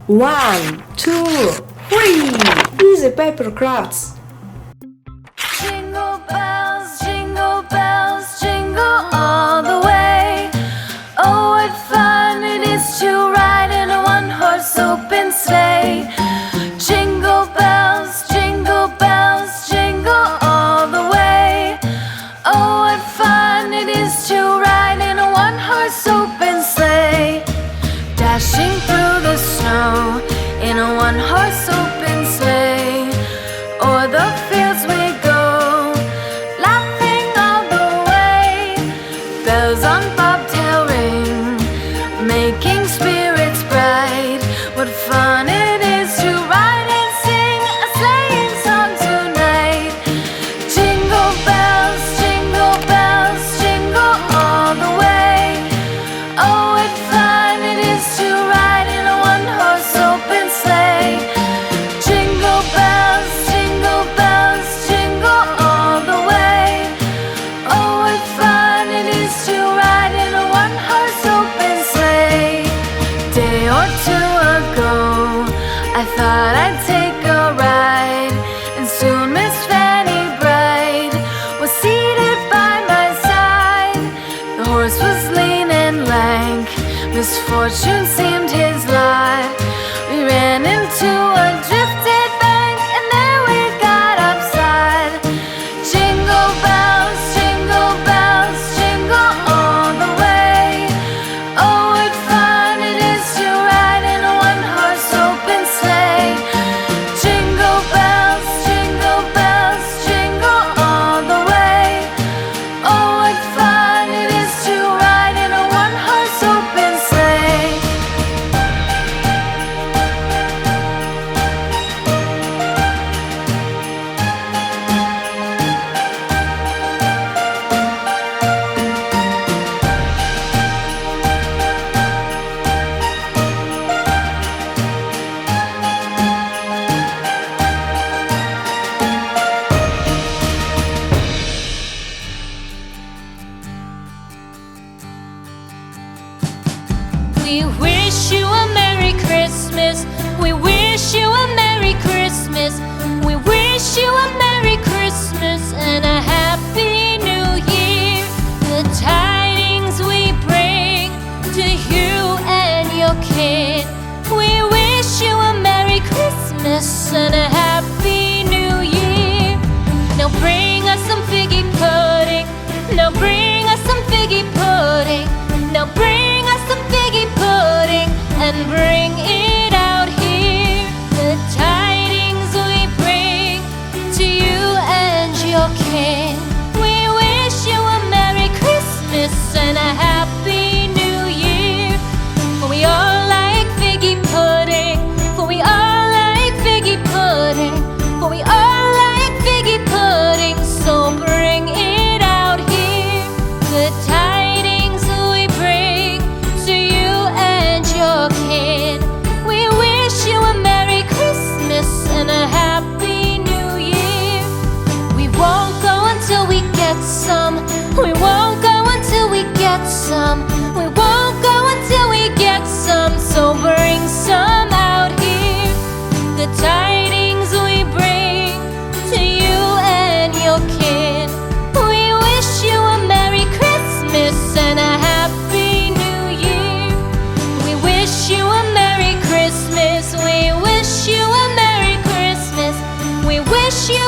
1, 2, 3. Easy paper crafts. Jingle bells, jingle all the way. Oh, what fun it is to ride in a one-horse open sleigh. Jingle bells, jingle all the way. Oh, what fun it is to ride in a one-horse open sleigh. Dashing through the snow in a one-horse open sleigh. O'er the fields we go, laughing all the way. Bells on bobtail ring, making spirits bright. What fun it is to ride and sing a sleighing song tonight. Jingle bells, jingle all the way. Oh, what fun it is to ride in a one-horse open sleigh. Jingle bells, jingle all the way. Oh, what fun it is to ride in a one-horse open sleigh. Day or two ago, I thought I'd take a ride, and soon Miss Fanny Bright was seated by my side. The horse was lean and lank, misfortune seemed his lot. We ran into a drifted bank, and there we got upside. Jingle bells, jingle all the way. Oh, what fun it is to ride in a one-horse open sleigh. Jingle bells, jingle all the way. Oh, what fun it is to ride in a one-horse open sleigh. We wish you a Merry Christmas. We wish you a Merry Christmas. We wish you a Merry Christmas and a Happy New Year. The tidings we bring to you and your kin. We wish you a Merry Christmas and a Happy New Year. Now bring us some figgy pudding. Now bring us some figgy pudding. Now bring us some figgy pudding and bring it out here. The tidings we bring to you and your kin. We wish you a Merry Christmas and a Happy New Year. For we all like figgy pudding. For we all like figgy pudding. For we all like figgy pudding. So bring it out here. The tidings we bring to you and your kin. We wish you a Merry Christmas and a Happy New Year. We won't go until we get some. We won't go until we get some. We won't go until we get some. So bring some out here. The tidings we bring to you and your kin. We wish you a Merry Christmas and a Happy New Year. We wish you a Merry Christmas. We wish you a Merry Christmas. We wish you